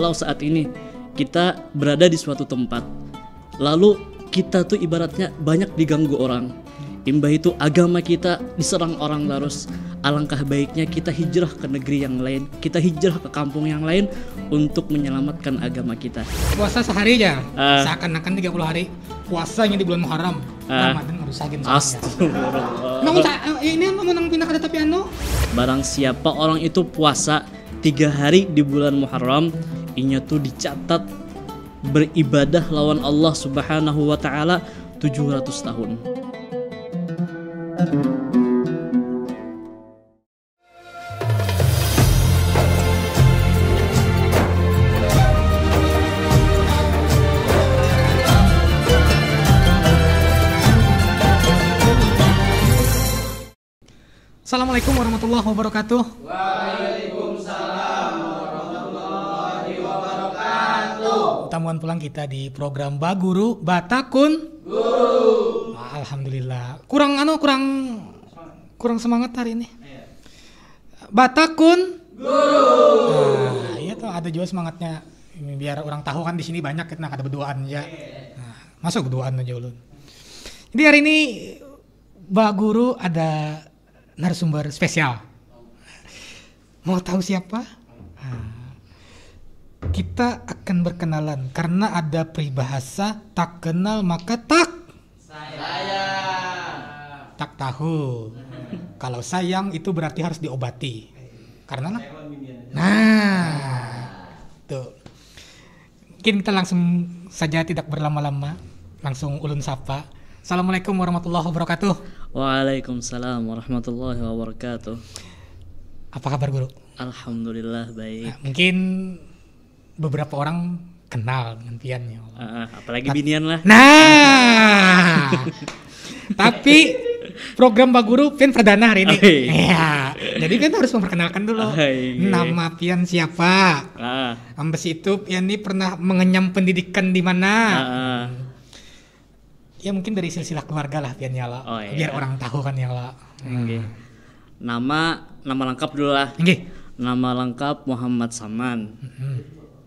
kalau saat ini kita berada di suatu tempat, lalu kita tuh ibaratnya banyak diganggu orang, imbah itu agama kita diserang orang terus, alangkah baiknya kita hijrah ke negeri yang lain, kita hijrah ke kampung yang lain untuk menyelamatkan agama kita. Puasa sehari aja, seakan-akan 30 hari puasanya di bulan Muharram. Ramadan harus sagin Astagfirullah. Ini menang pindah kada tapi Barang siapa orang itu puasa 3 hari di bulan Muharram, inya tuh dicatat beribadah lawan Allah Subhanahu wa taala 700 tahun. Assalamualaikum warahmatullahi wabarakatuh. Waalaikumsalam warahmatullahi wabarakatuh. Tamuan pulang kita di program Baguru Batakun Guru. Alhamdulillah. Kurang semangat hari ini. Batakun Guru. Nah, iya tuh ada juga semangatnya. Biar orang tahu kan di sini banyak kita ada berduaan ya. Nah, masuk berduaan aja ulun. Jadi hari ini Baguru ada narasumber spesial. Mau tahu siapa? Kita akan berkenalan karena ada peribahasa tak kenal maka tak sayang. Tak tahu. Kalau sayang itu berarti harus diobati. Karena tuh. Mungkin kita langsung saja tidak berlama-lama, langsung ulun sapa. Assalamualaikum warahmatullahi wabarakatuh. Waalaikumsalam warahmatullahi wabarakatuh. Apa kabar guru? Alhamdulillah baik. Nah, mungkin beberapa orang kenal dengan Pian ya. Apalagi binian lah. Nah, tapi program Baguru Pian perdana hari ini. Iya. Jadi Pian harus memperkenalkan dulu. Nama Pian siapa? Ambes itu Pian ini pernah mengenyam pendidikan di mana? Ya mungkin dari silsilah keluarga lah Pian ya lah. Biar orang tahu kan ya lah. Nama lengkap dulu lah. Nama lengkap Muhammad Saman.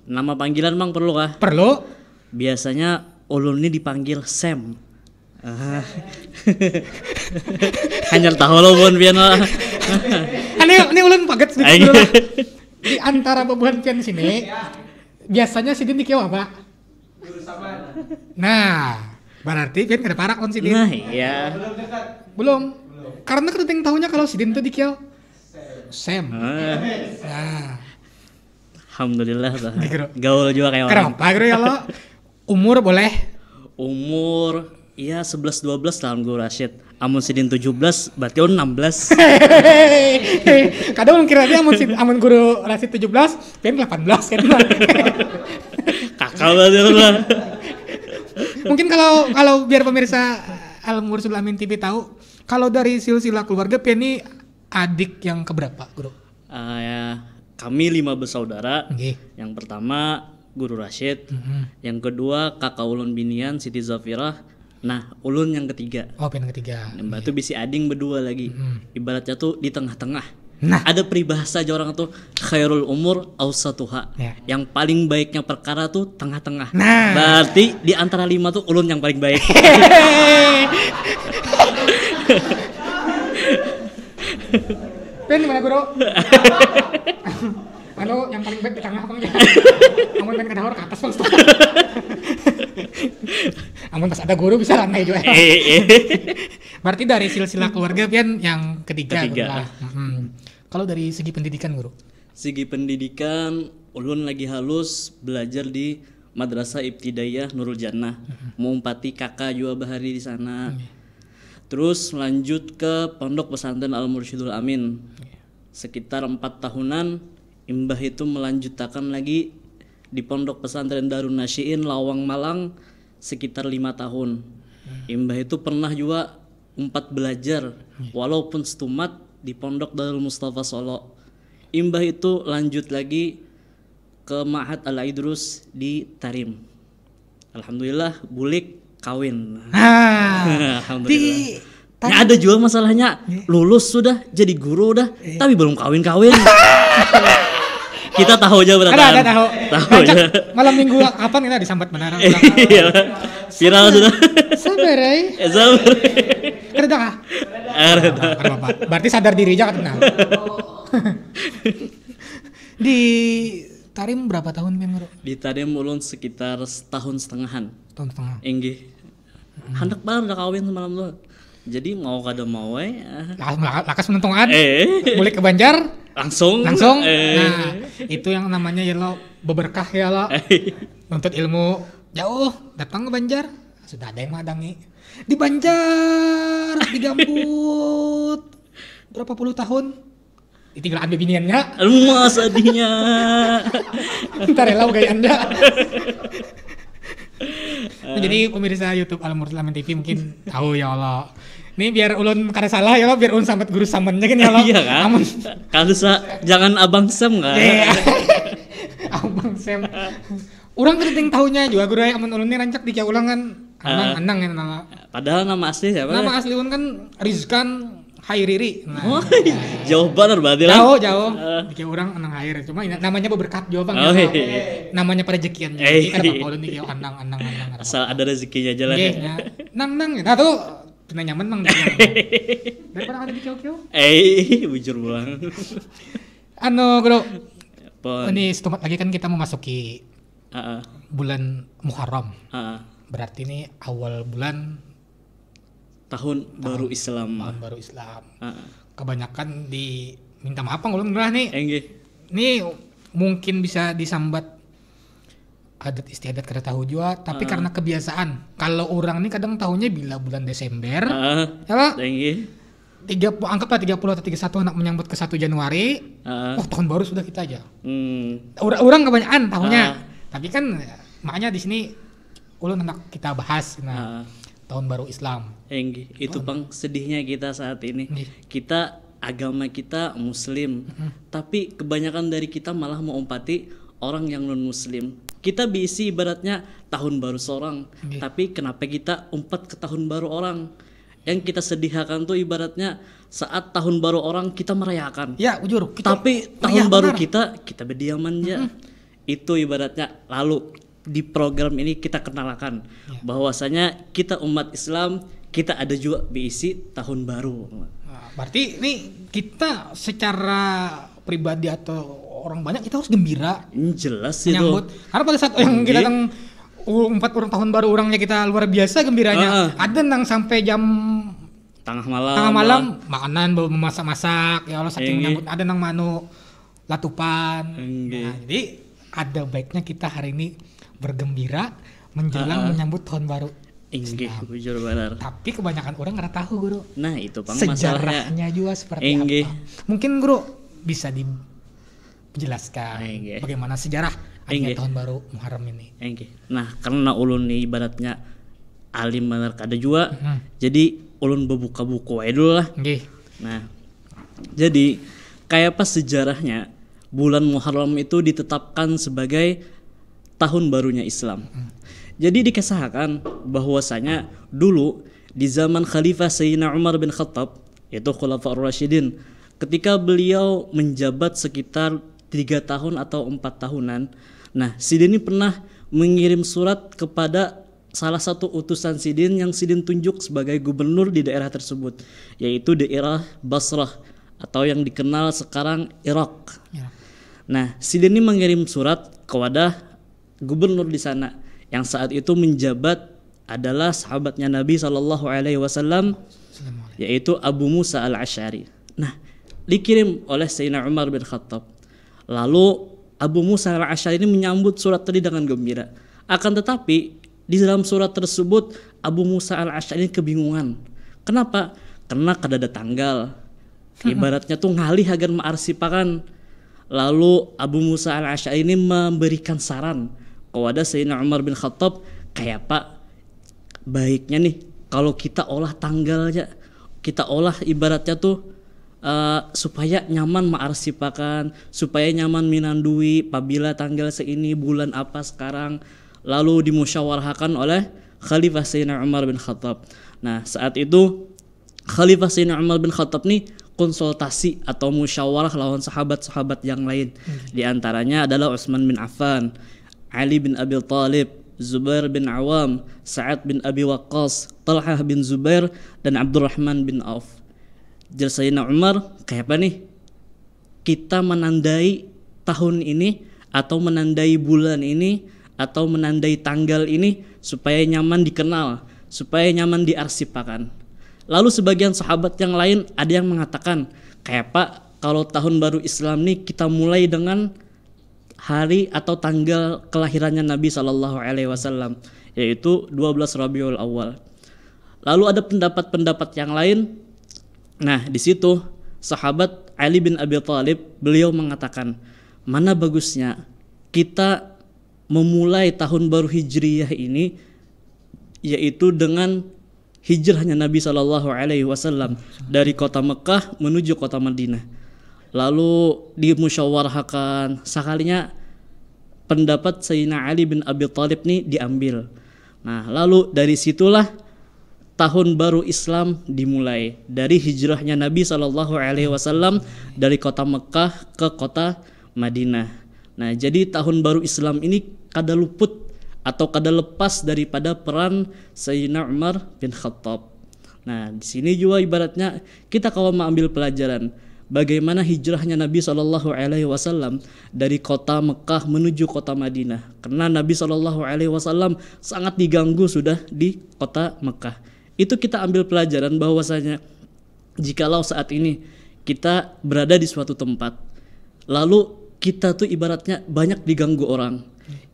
Nama panggilan Bang perlu kah? Perlu. Biasanya ulun ini dipanggil Sam. Hanya tahu lo buan Pian lah. Ini ulun paget sedikit dulu. Di antara bebuan Pian sini biasanya Sidin dikieu apa? Guru Saman. Nah, berarti Pian kada parak on Sidin. Nah iya. Belum. Karena kita tahunya kalau Sidin itu dikieu Sam. Nah. Alhamdulillah gaul juga kayak orang. Kenapa gitu ya lo? Umur boleh? Umur ya 11-12 tahun Guru Rashid. Amun Sidin 17 berarti on 16. Kadang kira dia amun Guru Rashid 17, Pian 18 kan. Kakak banget lah. Mungkin kalau biar pemirsa Al-Mursul Amin TV tahu, kalau dari silsilah keluarga Pian ini adik yang keberapa, Guru? Kami 5 bersaudara. Yang pertama Guru Rashid, yang kedua kakak ulun binian Siti Zafirah. Nah, ulun yang ketiga. Oh, Pian yang ketiga. Mbak tuh bisi ading berdua lagi. Ibaratnya tuh di tengah-tengah. Nah, ada peribahasa aja orang tuh khairul umur awsatuha. Yang paling baiknya perkara tuh tengah-tengah. Nah, berarti di antara 5 tuh ulun yang paling baik. Pian di mana, Guru? Yang paling baik di tengah apa enggak? Amun Pian kadahor ke atas, Bang. Amun pas ada guru bisa lantai juga. Berarti dari silsilah keluarga Pian yang ketiga. Kalau dari segi pendidikan, Guru? Segi pendidikan ulun lagi halus belajar di Madrasah Ibtidaiyah Nurul Jannah. Mau umpati kakak juga bahari di sana. Terus lanjut ke Pondok Pesantren Al-Mursyidul Amin. Sekitar 4 tahunan, imbah itu melanjutkan lagi di Pondok Pesantren Darun Nasyiin Lawang Malang sekitar 5 tahun. Imbah itu pernah juga 4 belajar walaupun setumat di Pondok Darul Mustafa Solo. Imbah itu lanjut lagi ke Ma'had Al-Idrus di Tarim. Alhamdulillah bulik kawin. Alhamdulillah. Ya ada juga masalahnya, lulus sudah jadi guru udah, tapi belum kawin-kawin. Kita tahu aja berarti. Ada tahu. Tahu Rancak aja. malam minggu kapan kita disambat benar. Iya. Viral sudah. Sabar ay. Sabar. Kerja kah? Ada. Bapak. Berarti sadar diri aja kenal. Di Tarim berapa tahun Bang Bro? Di Tarim ulun sekitar setahun setengahan. Tahun setengah. Enggih. Handak baru udah kawin semalam tuh. Jadi mau kada mau Lakas menentungan. Mulai ke Banjar langsung. Nah, itu yang namanya ya lo beberkah ya lo. Nuntut ilmu jauh, datang ke Banjar. Sudah ada yang madangi. Di Banjar, di Gambut. Berapa puluh tahun? Ditinggal ambil biniannya. Rumah sedihnya. Ntar rela gaya Anda. Nah, jadi pemirsa YouTube Al-Murslamin TV mungkin tahu ya Allah. Ini biar ulun kada salah ya Allah, biar ulun sambat guru samannya kan ya Allah. Iya kan? Amun. Kalau jangan Abang Sam kan. Abang Sam. Urang kada ting tahunya juga guru amun ulun ini rancak dikya ulang kan. Anang ya nama. Padahal nama asli siapa? Nama asli ulun kan Rizkan Hairiri. Nah, jauh banget berarti lah. Jauh. Dikya urang Anang Hair. Cuma namanya berberkat jauh Bang. Namanya perezekian. Jadi kada apa ulun dikya Anang. Asal ada rezekinya aja lah. Nang ya. Nah tuh kena nyaman Mang daripada ada di kio-kio. Bujur buang. Bro. Pon. Ini setempat lagi kan kita memasuki bulan Muharram. Berarti ini awal bulan tahun baru Islam. Tahun baru Islam. Kebanyakan diminta maaf Bang ulun nih. Ini mungkin bisa disambat adat istiadat kada tahu juga, tapi karena kebiasaan. Kalau orang ini kadang tahunya bila bulan Desember, ya Pak? Anggaplah 30 atau 31 anak menyambut ke 1 Januari. Tahun baru sudah kita aja. Orang kebanyakan tahunya. Tapi kan makanya di sini ulun hendak kita bahas tahun baru Islam. Itu Bang sedihnya kita saat ini. Kita agama kita Muslim, tapi kebanyakan dari kita malah mengumpati orang yang non Muslim. Kita bisi ibaratnya tahun baru seorang, tapi kenapa kita umpat ke tahun baru orang? Yang kita sedihkan tuh ibaratnya saat tahun baru orang kita merayakan. Ya, jujur. Tapi tahun baru kita berdiaman aja. Itu ibaratnya. Lalu di program ini kita kenalkan bahwasanya kita umat Islam, kita ada juga bisi tahun baru. Nah, berarti ini kita secara pribadi atau orang banyak kita harus gembira. Jelas menyambut. Itu. Karena pada saat yang kita datang 4 orang tahun baru orangnya kita luar biasa gembiranya. Ada yang sampai jam tengah malam makanan bawa memasak-masak ya Allah saking menyambut. Ada yang manu latupan. Nah, jadi ada baiknya kita hari ini bergembira menjelang menyambut tahun baru. Bujur benar. Tapi kebanyakan orang nggak tahu Guru. Nah itu Bang sejarahnya juga seperti apa. Mungkin Guru bisa dijelaskan bagaimana sejarah tahun baru Muharram ini. Nah karena ulun nih ibaratnya alim benar kada juga, jadi ulun berbuka buku aja dulu lah. Nah jadi kayak apa sejarahnya bulan Muharram itu ditetapkan sebagai tahun barunya Islam. Jadi dikisahkan bahwasanya dulu di zaman Khalifah Sayyidina Umar bin Khattab, yaitu Khulafaur Rasyidin, ketika beliau menjabat sekitar 3 tahun atau 4 tahunan. Nah, Sidin ini pernah mengirim surat kepada salah satu utusan Sidin yang Sidin tunjuk sebagai gubernur di daerah tersebut, yaitu daerah Basrah atau yang dikenal sekarang Irak. Nah, Sidin ini mengirim surat kepada gubernur di sana yang saat itu menjabat adalah sahabatnya Nabi SAW, yaitu Abu Musa al-Asy'ari. Nah, dikirim oleh Sayyidina Umar bin Khattab. Lalu Abu Musa al-Asy'ari ini menyambut surat tadi dengan gembira. Akan tetapi di dalam surat tersebut Abu Musa al-Asy'ari kebingungan. Kenapa? Karena kada ada tanggal. Ibaratnya tuh ngalih agar maarsipakan. Lalu Abu Musa al-Asy'ari ini memberikan saran kepada Sayyidina Umar bin Khattab, kayak Pak, baiknya nih kalau kita olah tanggalnya, kita olah ibaratnya tuh supaya nyaman maarsipakan, supaya nyaman minandui apabila tanggal seini bulan apa sekarang. Lalu dimusyawarahkan oleh Khalifah Sayyidina Umar bin Khattab. Nah saat itu Khalifah Sayyidina Umar bin Khattab nih konsultasi atau musyawarah lawan sahabat-sahabat yang lain. Di antaranya adalah Utsman bin Affan, Ali bin Abi Thalib, Zubair bin Awam, Sa'ad bin Abi Waqqas, Talhah bin Zubair, dan Abdurrahman bin Auf. Jar Sayyidina Umar, kayak apa nih kita menandai tahun ini atau menandai bulan ini atau menandai tanggal ini supaya nyaman dikenal, supaya nyaman diarsipkan. Lalu sebagian sahabat yang lain ada yang mengatakan, kayak Pak, kalau tahun baru Islam nih kita mulai dengan hari atau tanggal kelahirannya Nabi SAW, yaitu 12 Rabiul Awal. Lalu ada pendapat-pendapat yang lain. Nah, di situ sahabat Ali bin Abi Thalib, beliau mengatakan, mana bagusnya kita memulai tahun baru Hijriyah ini yaitu dengan hijrahnya Nabi SAW dari kota Mekah menuju kota Madinah. Lalu dimusyawarahkan, sekalinya pendapat Sayyidina Ali bin Abi Thalib ini diambil. Nah, lalu dari situlah tahun baru Islam dimulai dari hijrahnya Nabi SAW dari kota Mekah ke kota Madinah. Nah, jadi tahun baru Islam ini kada luput atau kada lepas daripada peran Sayyidina Umar bin Khattab. Nah, di sini juga ibaratnya kita kalau mau ambil pelajaran bagaimana hijrahnya Nabi SAW dari kota Mekah menuju kota Madinah. Karena Nabi SAW sangat diganggu sudah di kota Mekah. Itu kita ambil pelajaran bahwasanya jikalau saat ini kita berada di suatu tempat, lalu kita tuh ibaratnya banyak diganggu orang,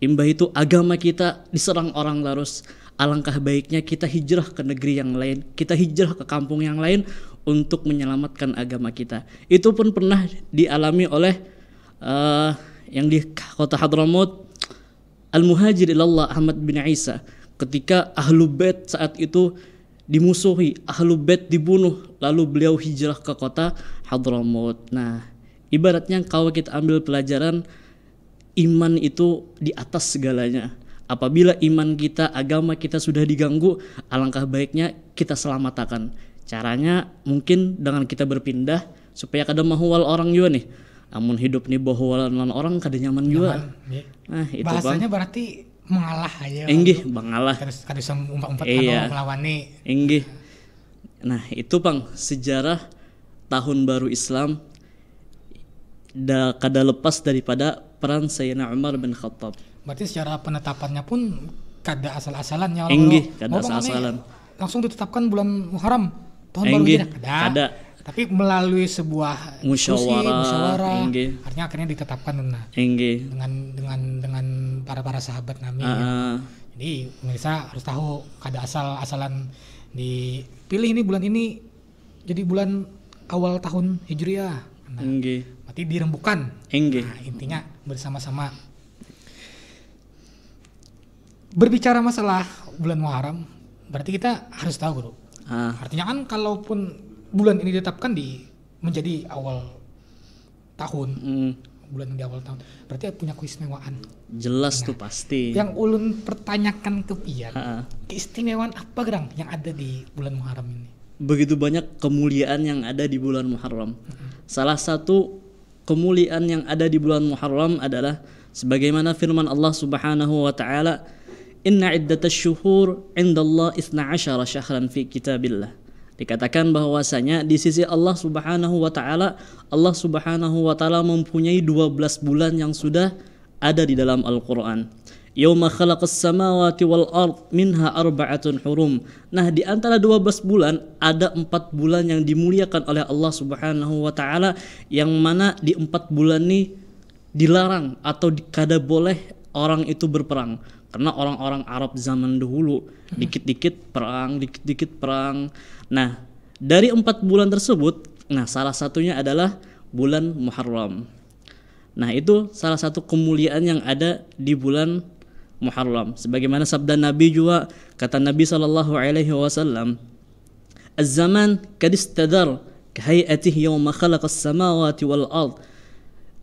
imbah itu agama kita diserang orang terus, alangkah baiknya kita hijrah ke negeri yang lain, kita hijrah ke kampung yang lain untuk menyelamatkan agama kita. Itu pun pernah dialami oleh yang di kota Hadramaut, Al-Muhajir ilallah Ahmad bin Isa, ketika Ahlul Bait saat itu dimusuhi, Ahlul Bait dibunuh, lalu beliau hijrah ke kota Hadramaut. Nah, ibaratnya kalau kita ambil pelajaran, iman itu di atas segalanya. Apabila iman kita, agama kita sudah diganggu, alangkah baiknya kita selamatkan. Caranya mungkin dengan kita berpindah supaya kada mahwal orang juga nih. Amun hidup nih bahwalan orang kada nyaman juga. Nah, itu bahasanya bang, berarti mengalah aja. Enggih, mengalah. Kada bisa umpat-umpat melawan nih. Enggih. Nah, itu Bang, sejarah tahun baru Islam kada lepas daripada peran Sayyidina Umar bin Khattab. Berarti secara penetapannya pun kada asal-asalan ya. Enggih, kada asal-asalan. Langsung ditetapkan bulan Muharram tahun baru Hijrah. Kada. Tapi melalui sebuah musyawarah. Artinya akhirnya ditetapkan dengan para sahabat Nabi. Jadi pemirsa harus tahu kada asal-asalan dipilih ini bulan ini jadi bulan awal tahun Hijriah. Nah, berarti dirembukan. Nah, intinya bersama-sama. Berbicara masalah bulan Muharram, berarti kita harus tahu, Bro. Artinya kan kalaupun bulan ini ditetapkan menjadi awal tahun, bulan di awal tahun, berarti punya keistimewaan. Jelas tuh pasti. Yang ulun pertanyakan ke pian, keistimewaan apa gerang yang ada di bulan Muharram ini? Begitu banyak kemuliaan yang ada di bulan Muharram. Salah satu kemuliaan yang ada di bulan Muharram adalah sebagaimana firman Allah Subhanahu wa taala, "Inna iddatash syuhur 'indallahi 12 syahran fi kitabillah." Dikatakan bahwasanya di sisi Allah Subhanahu wa taala, Allah Subhanahu wa taala mempunyai 12 bulan yang sudah ada di dalam Al-Qur'an. Yauma khalaqas samawati wal ard minha arba'atun hurum. Nah, di antara 12 bulan ada 4 bulan yang dimuliakan oleh Allah Subhanahu wa taala, yang mana di 4 bulan ini dilarang atau kada boleh orang itu berperang. Karena orang-orang Arab zaman dahulu dikit-dikit perang. Nah, dari 4 bulan tersebut, salah satunya adalah bulan Muharram. Nah, itu salah satu kemuliaan yang ada di bulan Muharram. Sebagaimana sabda Nabi juga, kata Nabi SAW, "Az-zaman kadistadar kahayatihi yawma khalaqas samawati wal ard.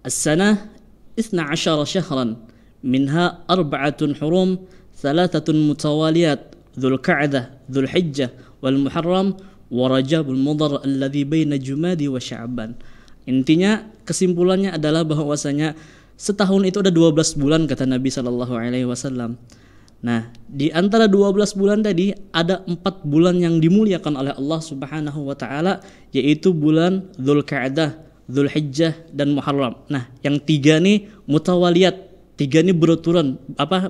As-sanah 12 syahran. Minha 4 hurum, 3 mutawaliyat, Dzulqa'dah, Dzulhijjah, wal Muharram, wa Rajabul Mudhar alladzi baina Jumadi wa Sya'ban. Intinya kesimpulannya adalah bahwasanya setahun itu ada 12 bulan kata Nabi sallallahu alaihi wasallam. Nah, di antara 12 bulan tadi ada 4 bulan yang dimuliakan oleh Allah Subhanahu wa taala, yaitu bulan Dzulqa'dah, Dzulhijjah dan Muharram. Nah, yang 3 nih mutawaliyat, 3 nih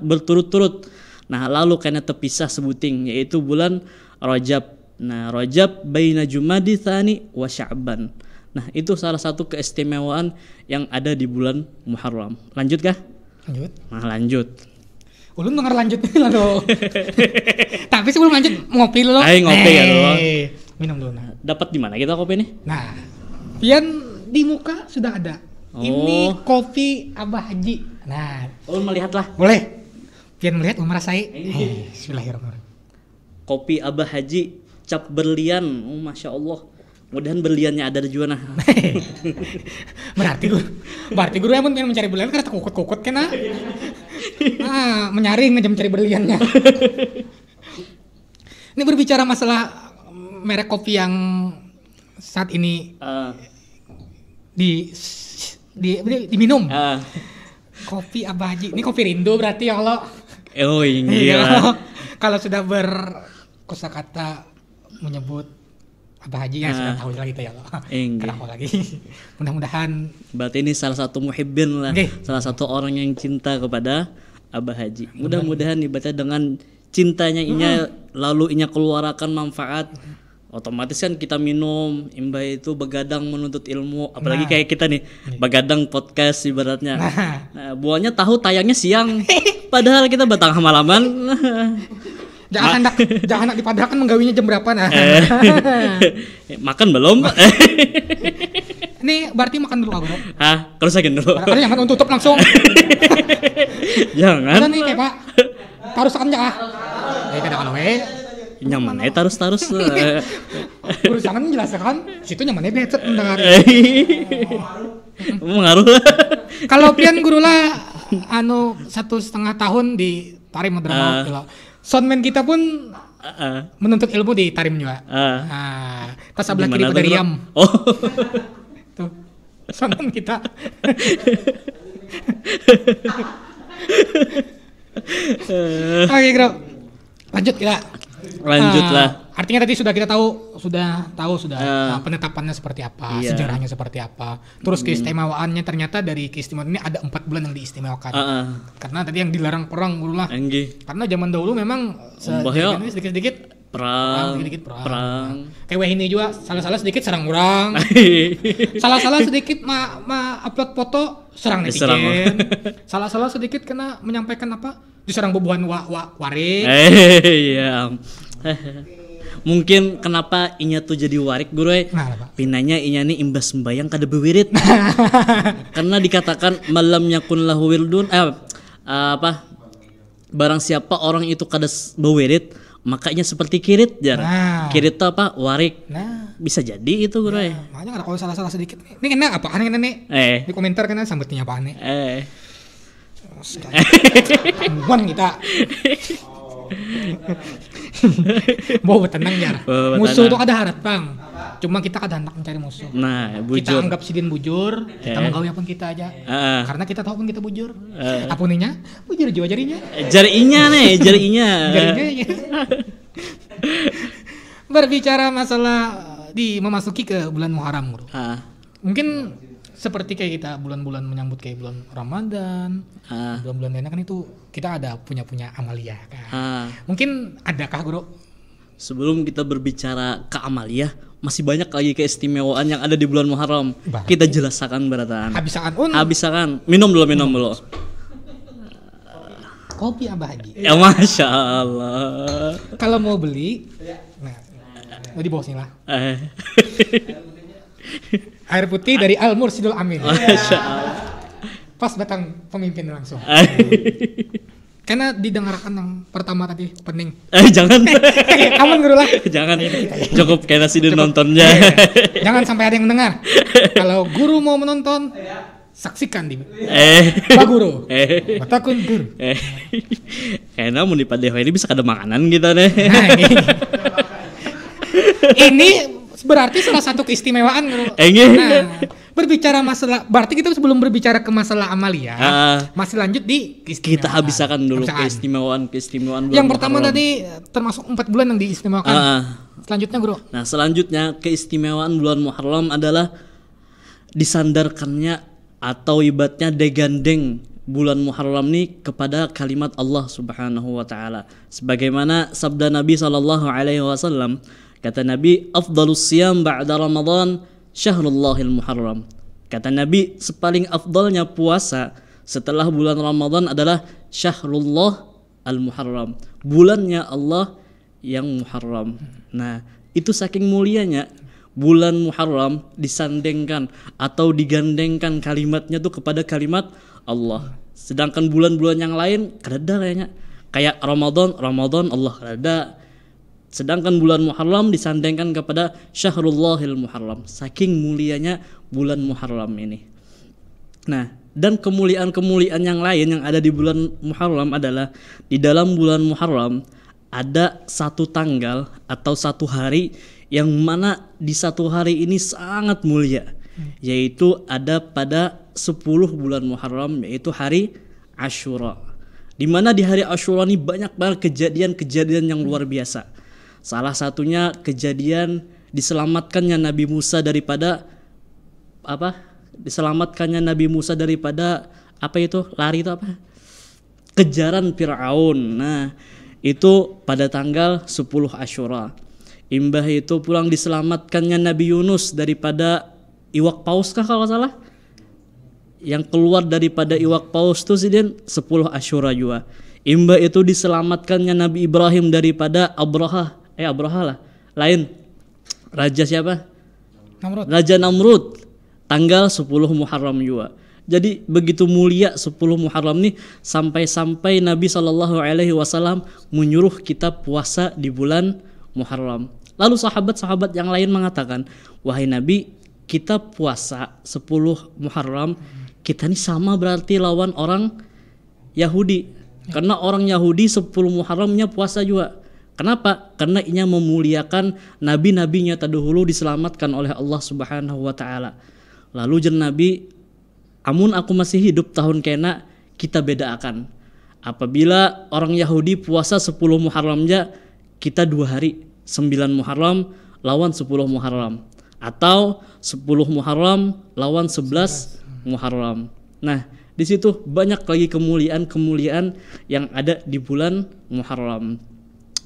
berturut-turut. Nah, lalu karena terpisah sebuting yaitu bulan Rajab. Nah, Rajab baina Jumadi tsani wa Sya'ban. Nah, itu salah satu keistimewaan yang ada di bulan Muharram. Lanjut kah? Lanjut. Nah, lanjut. Ulun denger lanjut lalu. Tapi sebelum lanjut ngopi dulu. Ayo ngopi ya dulu. Minum dulu. Nah. Dapat di mana kita kopi nih? Nah, pian di muka sudah ada. Oh. Ini kopi Abah Haji. Nah, Ulun melihatlah. boleh. Pian melihat merasai. Bismillahirrahmanirrahim. Kopi Abah Haji cap berlian. Oh, Masya Allah. Mudahan berliannya ada juga nah. berarti guru yang mencari berlian karena kukut-kukut kena. Menyaring aja mencari berliannya. Ini berbicara masalah merek kopi yang saat ini diminum. Kopi Abah Haji. Ini kopi rindu berarti ya Allah. Oh iya. Kalau sudah berkosakata menyebut Abah Haji yang sudah tahu lagi itu ya Allah. Kenapa lagi? Mudah-mudahan. Berarti ini salah satu muhibbin lah. Okay. Salah satu orang yang cinta kepada Abah Haji. Mudah-mudahan dibaca dengan cintanya inya lalu inya keluarkan manfaat. Otomatis kan kita minum, imba itu begadang menuntut ilmu, apalagi kayak kita nih, begadang podcast ibaratnya. Nah, buahnya tahu tayangnya siang, padahal kita batang malaman. Jangan hendak dipadahkan menggawinya jam berapa nah. Makan belum? Ini berarti makan dulu bro. Hah? Kerusakin dulu. Karena jangan tutup langsung. Jangan. Ada nih kayak Pak. Taruh sakan ya. Kada kalau nyaman tarus. Guru jangan menjelaskan, situ nyamannya becet mendengar. Mengaruh. Kalau pian guru lah 1,5 tahun di Tarim Madrasah. Soundman kita pun menuntut ilmu di Tarim juga. Pas sebelah kiri pada Riam. Oh. Tuh. Soundman kita. Oke, Bro. Lanjut kita. Lanjutlah. Artinya tadi sudah kita tahu penetapannya seperti apa, sejarahnya seperti apa. Terus keistimewaannya ternyata dari keistimewaan ini ada 4 bulan yang diistimewakan. Karena tadi yang dilarang perang dulu lah. Karena zaman dahulu memang sedikit-sedikit perang. Kayak ini juga salah-salah sedikit serang orang. Salah-salah sedikit upload foto serang netizen. Salah-salah sedikit kena menyampaikan diserang bubuhan warik. Iya. Mungkin kenapa inya tuh jadi warik guru pinanya inya nih imbas sembayang kada bewirit. Karena dikatakan malam yakun lahu wirdun barang siapa orang itu kada bewirit makanya seperti kirit jar. Kirit itu warik. Bisa jadi itu guru makanya kalau salah-salah sedikit ini kena apaan kena nih di komentar kena sambutnya apaan nih buan kita Bawa tenang ya. Musuh itu ada harap bang. Cuma kita kada hendak mencari musuh. Nah, bujur. Kita anggap sidin bujur, kita menggawi pun kita aja. Karena kita tahu pun kita bujur. Apa ninya? Bujur juga jarinya. Jarinya. Jarinya. Berbicara masalah memasuki ke bulan Muharram, Bro. Mungkin seperti kayak kita bulan-bulan menyambut kayak bulan Ramadan, bulan-bulan lainnya kan itu kita ada punya amalia kan. Mungkin adakah Guru? Sebelum kita berbicara ke amalia, masih banyak lagi keistimewaan yang ada di bulan Muharram. Kita jelaskan beratan. Habisakan. Minum dulu. Kopi Abah Haji. Ya Masya Allah. Kalau mau beli, di bawah sini lah. Air putih dari Al Mursidul Amin. Masya Allah. Pas batang pemimpin langsung. Karena didengarkan yang pertama tadi pening. Jangan. Aman Guru lah. Jangan. Cukup kayak nasi nontonnya. Jangan sampai ada yang mendengar. Kalau Guru mau menonton, saksikan di Pak Guru. Batakun Guru. Kayaknya mau di Padeho ini bisa kada makanan kita deh. Ini berarti salah satu keistimewaan Guru. Nah, berbicara masalah, berarti kita sebelum berbicara ke masalah amalia, masih lanjut di keistimewaan. Kita habiskan dulu keistimewaan bulan yang pertama Muharram. tadi termasuk 4 bulan yang diistimewakan. Selanjutnya Guru. Nah, selanjutnya keistimewaan bulan Muharram adalah disandarkannya atau ibaratnya digandeng bulan Muharram ini kepada kalimat Allah Subhanahu wa taala. Sebagaimana sabda Nabi sallallahu alaihi wasallam, kata Nabi, afdalus siyam ba'da Ramadan syahrullahil Muharram. Kata Nabi, sepaling afdalnya puasa setelah bulan Ramadan adalah syahrullah al-Muharram, bulannya Allah yang Muharram. Nah, itu saking mulianya bulan Muharram disandengkan atau digandengkan kalimatnya tuh kepada kalimat Allah. Sedangkan bulan-bulan yang lain kada kayaknya. Kayak Ramadan Allah kada. Sedangkan bulan Muharram disandengkan kepada Syahrullahil Muharram. Saking mulianya bulan Muharram ini. Nah, dan kemuliaan-kemuliaan yang lain yang ada di bulan Muharram adalah di dalam bulan Muharram ada satu tanggal atau satu hari yang mana di satu hari ini sangat mulia, yaitu ada pada 10 bulan Muharram, yaitu hari Ashura. Di mana di hari Ashura ini banyak banget kejadian-kejadian yang luar biasa. Salah satunya kejadian diselamatkannya Nabi Musa daripada kejaran Fir'aun. Nah, itu pada tanggal 10 Ashura. Imbah itu pulang diselamatkannya Nabi Yunus daripada iwak paus kah kalau salah? Yang keluar daripada iwak paus itu sidin 10 Ashura juga. Imbah itu diselamatkannya Nabi Ibrahim daripada Abraha lah. Lain. Raja siapa? Namrud. Raja Namrud. Tanggal 10 Muharram juga. Jadi begitu mulia 10 Muharram nih sampai Nabi SAW menyuruh kita puasa di bulan Muharram. Lalu sahabat-sahabat yang lain mengatakan, wahai Nabi, kita puasa 10 Muharram, kita ini sama berarti lawan orang Yahudi. Karena orang Yahudi 10 Muharramnya puasa juga. Kenapa? Karena inya memuliakan nabi-nabinya terdahulu diselamatkan oleh Allah Subhanahu wa taala. Lalu jen Nabi, amun aku masih hidup tahun kena, kita bedakan. Apabila orang Yahudi puasa 10 Muharramnya, kita 2 hari, 9 Muharram lawan 10 Muharram, atau 10 Muharram lawan 11 Muharram. Nah, di situ banyak lagi kemuliaan yang ada di bulan Muharram.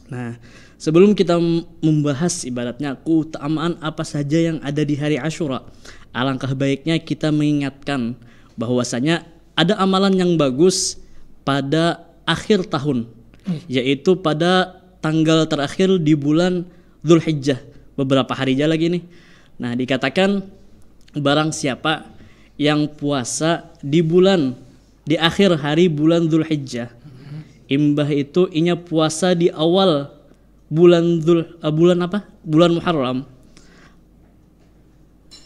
Nah, sebelum kita membahas ibaratnya keutamaan apa saja yang ada di hari Ashura, alangkah baiknya kita mengingatkan bahwasanya ada amalan yang bagus pada akhir tahun, yaitu pada tanggal terakhir di bulan Dzulhijjah, beberapa hari aja lagi nih. Nah, dikatakan barang siapa yang puasa di akhir hari bulan Dzulhijjah, imbah itu inya puasa di awal bulan Muharram,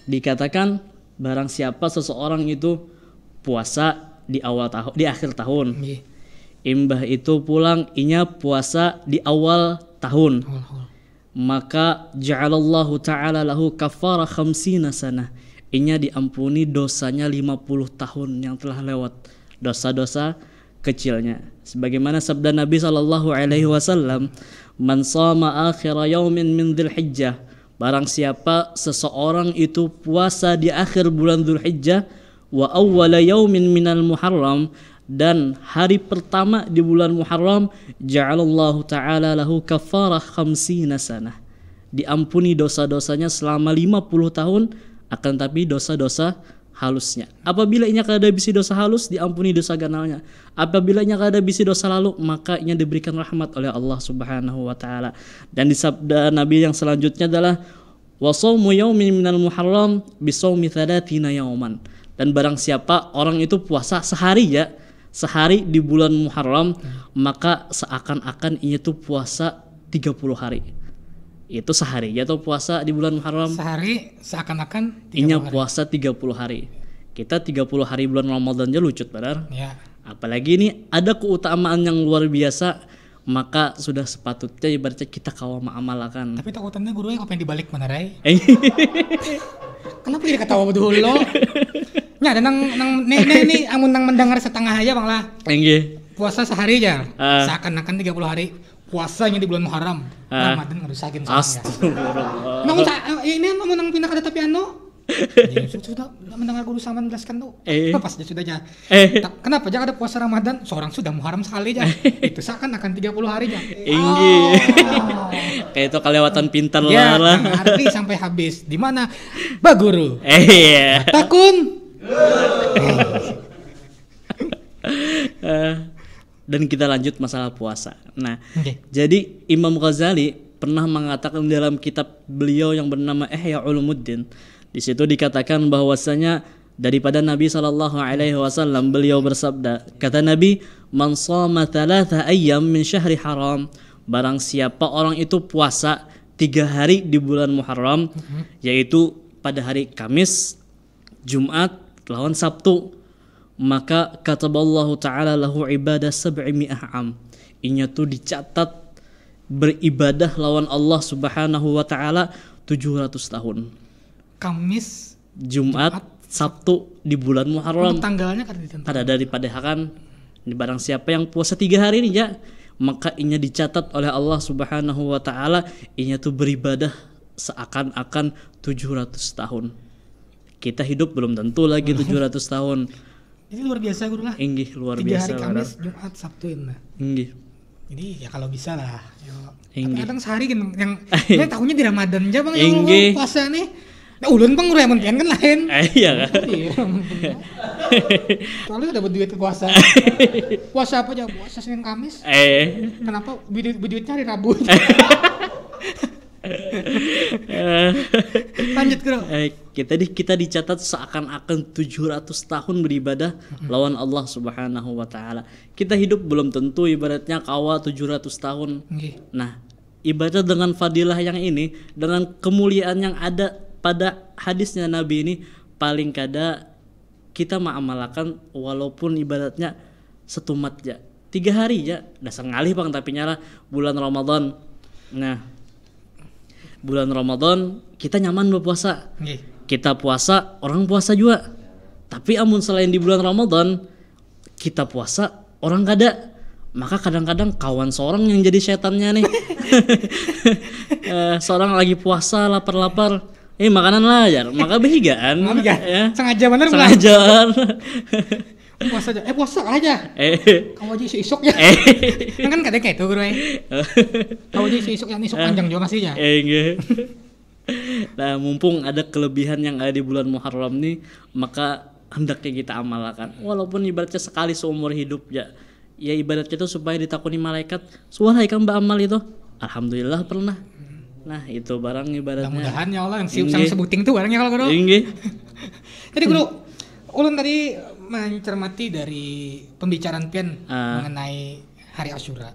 dikatakan barang siapa seseorang itu puasa di akhir tahun, imbah itu pulang inya puasa di awal tahun, maka ja'alallahu ta'ala lahu kafara 50 sanah, inya diampuni dosanya 50 tahun yang telah lewat, dosa-dosa kecilnya. Sebagaimana sabda Nabi SAW, man shama akhira yaumin min Dzulhijjah, barang siapa seseorang itu puasa di akhir bulan Dzulhijjah, wa awwala yaumin minal Muharram, dan hari pertama di bulan Muharram, ja'alallahu ta'ala lahu kafarah 50 sanah, diampuni dosa-dosanya selama 50 tahun, akan tapi dosa-dosa halusnya. Apabila inya kada bisi dosa halus, diampuni dosa ganalnya. Apabila inya kada bisi dosa lalu, maka inya diberikan rahmat oleh Allah Subhanahu wa taala. Dan di sabda Nabi yang selanjutnya adalah wa shaumu yaumin minal Muharram bi shaumi 30 yauman. Dan barang siapa orang itu puasa sehari di bulan Muharram, maka seakan-akan inya tuh puasa 30 hari. Itu sehari atau puasa di bulan Muharram. Sehari seakan-akan 30 inya hari. puasa 30 hari. Kita 30 hari bulan Ramadan aja lucut padahal. Ya. Apalagi ini ada keutamaan yang luar biasa, maka sudah sepatutnya ibaratnya kita kawa mengamalkan. Tapi takutannya guru apa yang dibalik mana Ray? Eh, Kenapa kita ketawa betul lo? Nya ada nang nih amun nang mendengar setengah aja Bang lah. Enggih. Puasa sehari aja. Ah. Seakan-akan 30 hari puasanya di bulan Muharram. Ramadan ngerusakin soalnya. Astagfirullah. Nang ini mau nang pindah ke tapi anu. Jadi sudah mendengar guru sama menjelaskan tuh. Pas dia sudah aja. Kenapa jangan ada puasa Ramadan? Seorang sudah Muharram sekali aja. Itu seakan-akan 30 hari aja. Enggih. Kayak itu kelewatan pintar Ya, lah. ngerti sampai habis. Di mana? Ba guru. Iya. Takun. Dan kita lanjut masalah puasa. Nah, Oke. jadi Imam Ghazali pernah mengatakan dalam kitab beliau yang bernama Ihya Ulumuddin. Di situ dikatakan bahwasanya daripada Nabi SAW beliau bersabda, kata Nabi, man shoma 3 ayyam min syahri haram, barang siapa orang itu puasa 3 hari di bulan Muharram, yaitu pada hari Kamis, Jumat, lawan Sabtu, maka kataballahu ta'ala lahu ibadah 700 am. Inya tuh dicatat beribadah lawan Allah Subhanahu wa taala 700 tahun. Kamis, Jumat, Sabtu di bulan Muharram. untuk tanggalnya kan ditentukan. Ada daripada kan ini barang siapa yang puasa 3 hari ini ya, maka inya dicatat oleh Allah Subhanahu wa taala inya tuh beribadah seakan-akan 700 tahun. Kita hidup belum tentu lagi 700 tahun. Ini luar biasa guru lah. Inggih luar 3 biasa. hari Kamis, Jumat, Sabtu ini. Inggih. Jadi ya kalau bisa lah. Yo. Tapi Inggih. kadang sehari kan yang ini tahunya di Ramadan aja Bang yang Inggih. puasa nih. Nah, ulun Bang guru yang kan lain. Iya kan. Iya. Soalnya dapat duit ke puasa. Puasa apa aja? Puasa Senin Kamis. Kenapa duitnya hari Rabu? Lanjut bro. Kita dicatat seakan-akan 700 tahun beribadah lawan Allah Subhanahu wa taala. Kita hidup belum tentu ibaratnya kawa 700 tahun. Okay. Nah, ibadah dengan fadilah yang ini, dengan kemuliaan yang ada pada hadisnya Nabi ini, paling kada kita mengamalkan walaupun ibadatnya setumat ya. 3 hari ya, dasar ngalih Bang tapi nyala bulan Ramadan. Nah, bulan Ramadan kita nyaman berpuasa. Okay. Kita puasa, orang puasa juga. Tapi amun selain di bulan Ramadan kita puasa, orang kada. Maka kadang-kadang kawan seorang yang jadi setannya nih. Seorang lagi puasa lapar-lapar, makanan lah ya, maka behigaan. Ya. Sengaja bener pulang. Sengaja. Puasa aja. Puasa aja. Kamu aja isuk ya. Kan kadang kayak itu bro. Kamu aja isuk ya, isuk panjang juga masih ya. Nah, mumpung ada kelebihan yang ada di bulan Muharram nih, maka hendaknya kita amalkan. Walaupun ibaratnya sekali seumur hidup ya. Ya ibaratnya itu supaya ditakuni malaikat, "Suara ikan mbak amal itu." Alhamdulillah pernah. Nah, itu barang ibaratnya. Mudah-mudahan ya Allah yang sama sebuting tuh barangnya kalau bro. Jadi bro, ulun tadi mencermati dari pembicaraan pian mengenai hari Asyura.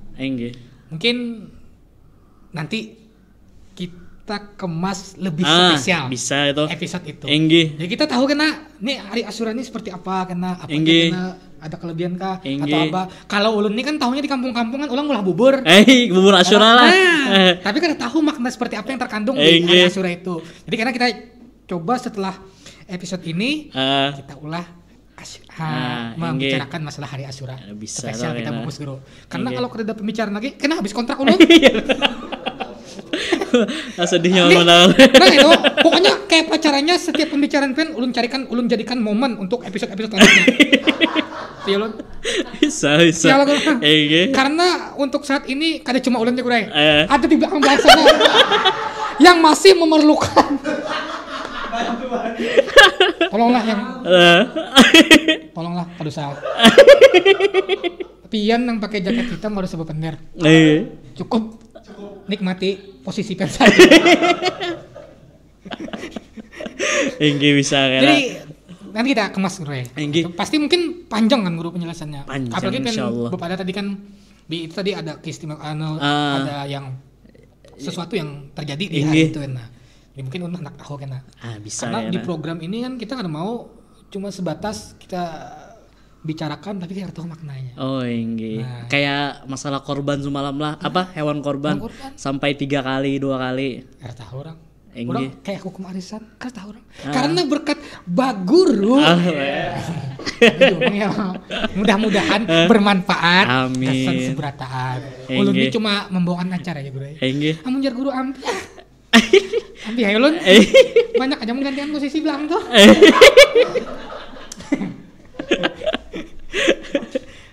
Mungkin nanti kita kemas lebih spesial. Bisa itu. Episode itu. Jadi kita tahu kena nih hari Asyura ini seperti apa, kena apa kena ada kelebihan kah atau apa. Kalau ulun ini kan tahunya di kampung-kampungan ulang ulah bubur. Bubur Asyura lah. Tapi kan tahu makna seperti apa yang terkandung di hari Asyura itu. Jadi karena kita coba setelah episode ini kita ulah membicarakan masalah hari Asyura. Spesial kita bungkus guru. Karena kalau kita ada pembicaraan lagi, kena habis kontrak ulun. Sedihnya mana? Nah itu pokoknya kayak pacarannya setiap pembicaraan pen ulun jadikan momen untuk episode selanjutnya. Iya ulun. Bisa. Karena untuk saat ini kada cuma ulun juga ada di belakang sana yang masih memerlukan. Tolonglah pada usaha. Pian yang pakai jaket hitam harus sebab bener. Cukup nikmati posisi pen saya. Bisa kan. Jadi nanti kita kemas guru ya. Pasti mungkin panjang kan guru penjelasannya. Apalagi kan Bapak tadi kan itu tadi ada keistimewaan ada yang sesuatu yang terjadi di hari itu kan. Jadi mungkin untuk anak tahu kan. Bisa. Karena di program ini kan kita kan mau cuma sebatas kita bicarakan tapi kita tahu maknanya. Oh inggih. Nah. Kayak masalah korban semalam lah, apa hewan korban Hewan korban. sampai 3 kali, 2 kali. Kita tahu orang. Inggih. Orang kayak hukum arisan, kita tahu orang. Karena berkat Baguru. Ya. Mudah-mudahan bermanfaat. Amin. Kesan seberataan. Ulun ini cuma membawakan acara ya guru. Inggih. Amun jar guru ampi. Ampi ayo ulun. Banyak aja menggantikan posisi belang tuh.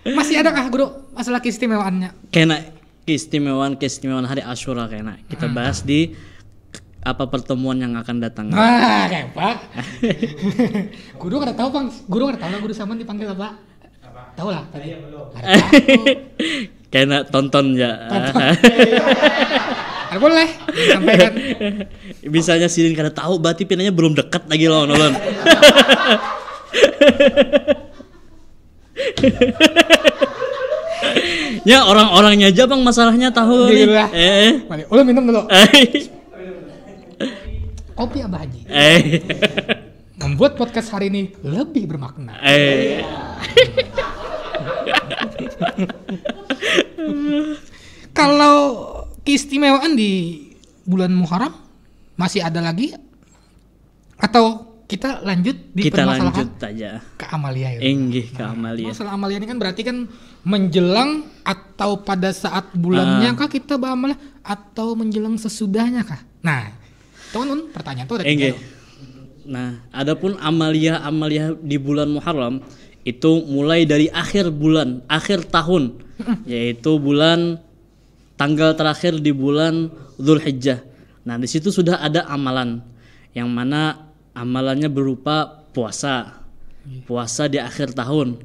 Masih adakah guru masalah keistimewaannya? Kena keistimewaan hari Asyura kena. Kita bahas di apa pertemuan yang akan datang. Wah, Pak. Guru kada tahu, Bang. Guru kada tahu lah guru Saman dipanggil apa? Tahu lah tadi. Kena tonton ya. Boleh sampaikan. Bisanya Silin kada tahu berarti pinanya belum dekat lagi loh nolon. Ya orang-orangnya aja Bang masalahnya tahu nih. Balik. Ulun minum dulu. Kopi Abah Haji. Membuat podcast hari ini lebih bermakna. Kalau keistimewaan di bulan Muharram masih ada lagi atau kita lanjut di Kita permasalahan lanjut aja. ke Amalia ya? Inggih ke Amalia. Masalah Amalia ini kan berarti kan menjelang atau pada saat bulannya kah kita beramal atau menjelang sesudahnya kah? Nah, teman-teman pertanyaan tuh ada Inggih. tiga. Nah, adapun Amalia di bulan Muharram itu mulai dari akhir tahun, yaitu bulan tanggal terakhir di bulan Dzulhijjah. Nah, di situ sudah ada amalan yang mana amalannya berupa puasa di akhir tahun.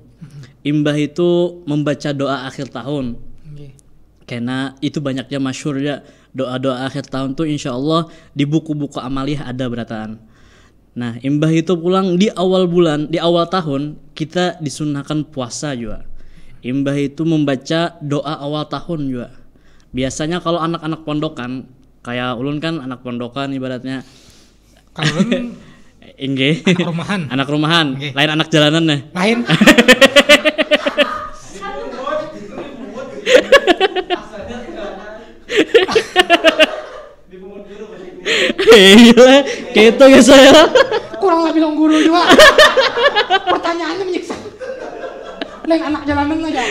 Imbah itu membaca doa akhir tahun. Karena itu banyaknya masyhur ya, doa-doa akhir tahun tuh insya Allah di buku-buku amaliyah ada berataan. Nah, imbah itu pulang di awal tahun kita disunahkan puasa juga. Imbah itu membaca doa awal tahun juga. Biasanya kalau anak-anak pondokan, kayak ulun kan anak pondokan ibaratnya. Kalau ulun Inggih. Anak rumahan. Inggih. Lain anak jalanan nih. Lain. Gila, kayak itu ya saya. Kurang lebih dong guru juga. Pertanyaannya menyiksa. Lain anak jalanan aja.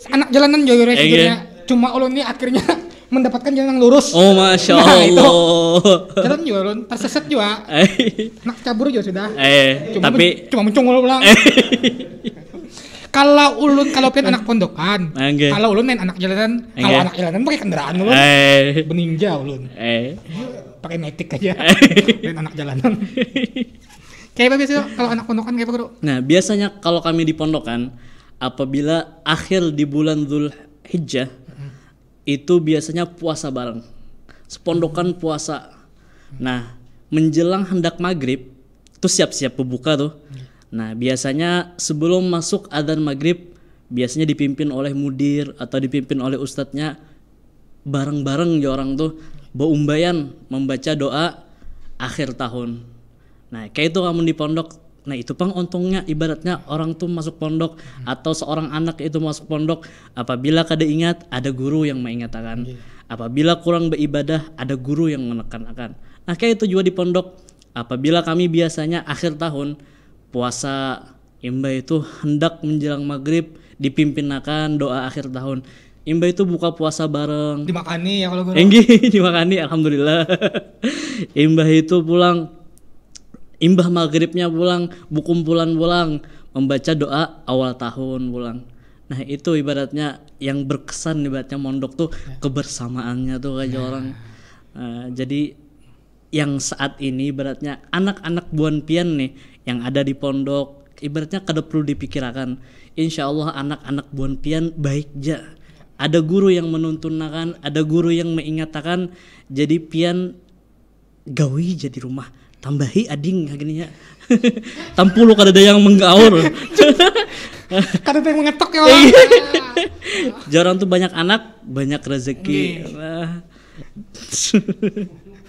Anak jalanan juga resikonya. Cuma ulun ini akhirnya mendapatkan jalan yang lurus. Oh, Masya Allah. Itu. Jalan juga ulun tersesat juga. Nak cabur juga sudah. Cuma mencungul pulang. Kalau pian anak pondokan, kalau ulun main anak jalanan, kalau anak jalanan pakai kendaraan ulun, beninja ulun, pakai metik aja, main anak jalanan. Kayak apa biasanya kalau anak pondokan kayak apa guru? Nah biasanya kalau kami di pondokan, apabila akhir di bulan Dzulhijjah, itu biasanya puasa bareng, sepondokan puasa. Nah menjelang hendak maghrib, tuh siap-siap berbuka tuh. Nah biasanya sebelum masuk adzan maghrib biasanya dipimpin oleh mudir atau dipimpin oleh ustadznya, bareng-bareng ya orang tuh beumbayan membaca doa akhir tahun. Nah kayak itu kamu di pondok. Nah itu pang untungnya ibaratnya orang tuh masuk pondok atau seorang anak itu masuk pondok, apabila kada ingat ada guru yang mengingatkan, apabila kurang beribadah ada guru yang menekan. Nah kayak itu juga di pondok. Apabila kami biasanya akhir tahun puasa, imbah itu hendak menjelang maghrib dipimpinakan doa akhir tahun. Imbah itu buka puasa bareng. Dimakani ya kalau guru. Dimakani alhamdulillah. Imbah itu pulang, imbah maghribnya pulang, bukumpulan pulang, membaca doa awal tahun pulang. Nah itu ibaratnya yang berkesan ibaratnya mondok tuh kebersamaannya tuh kayak orang. Jadi yang saat ini ibaratnya anak-anak buan pian nih yang ada di pondok ibaratnya kada perlu dipikirkan. Insya Allah anak-anak buan pian baik ja. Ada guru yang menuntunkan, ada guru yang mengingatkan. Jadi pian gawi jadi rumah. Tambahi ading gini ya. Tampulu kada ada yang menggaur. Kada ada yang mengetok ya orang. Jarang tuh banyak anak, banyak rezeki.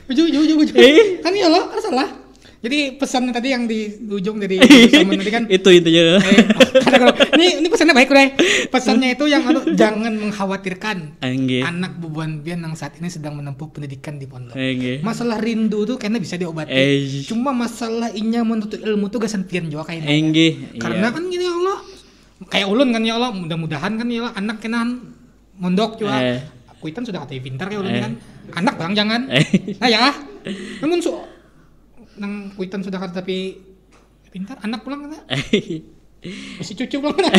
Uju. Kan iya loh, kan salah. Jadi pesannya tadi yang di ujung dari Saman tadi kan Itu intinya. ini pesannya baik udah. Pesannya itu yang jangan mengkhawatirkan Nggih. anak bubuan pian yang saat ini sedang menempuh pendidikan di pondok. Nggih. Masalah rindu tuh kayaknya bisa diobati. Cuma masalah inya menuntut ilmu tuh gak sentian juga kayaknya. Nggih. Karena kan gini ya Allah, kayak ulun kan ya Allah, mudah-mudahan kan ya Allah anak kenan mondok juga. Kuitan sudah katanya pintar kayak ulun kan. Anak bang jangan. Nah ya. Namun nang kuitan sudah kata tapi pintar anak pulang kan. Masih cucu pulang kan.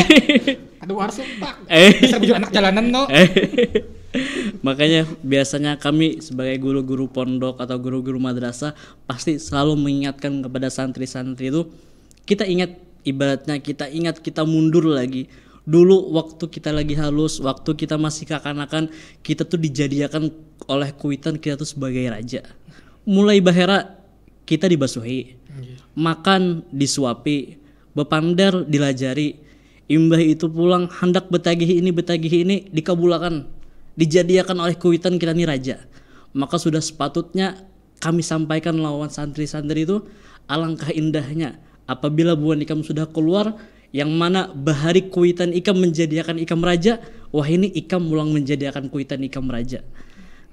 Ada warso pak. Bisa bujuk anak jalanan no. Makanya biasanya kami sebagai guru-guru pondok atau guru-guru madrasah pasti selalu mengingatkan kepada santri-santri itu, kita ingat ibaratnya, kita mundur lagi. Dulu waktu kita lagi halus, waktu kita masih kekanakan, kita tuh dijadikan oleh kuitan kita tuh sebagai raja. Mulai bahera kita dibasuhi, makan disuapi, bepander dilajari, imbah itu pulang hendak betagih ini dikabulakan, dijadikan oleh kuitan kita ini raja. Maka sudah sepatutnya kami sampaikan lawan santri-santri itu, alangkah indahnya apabila buan ikam sudah keluar, yang mana bahari kuitan ikam menjadikan ikam raja, wah ini ikam mulang menjadikan kuitan ikam raja.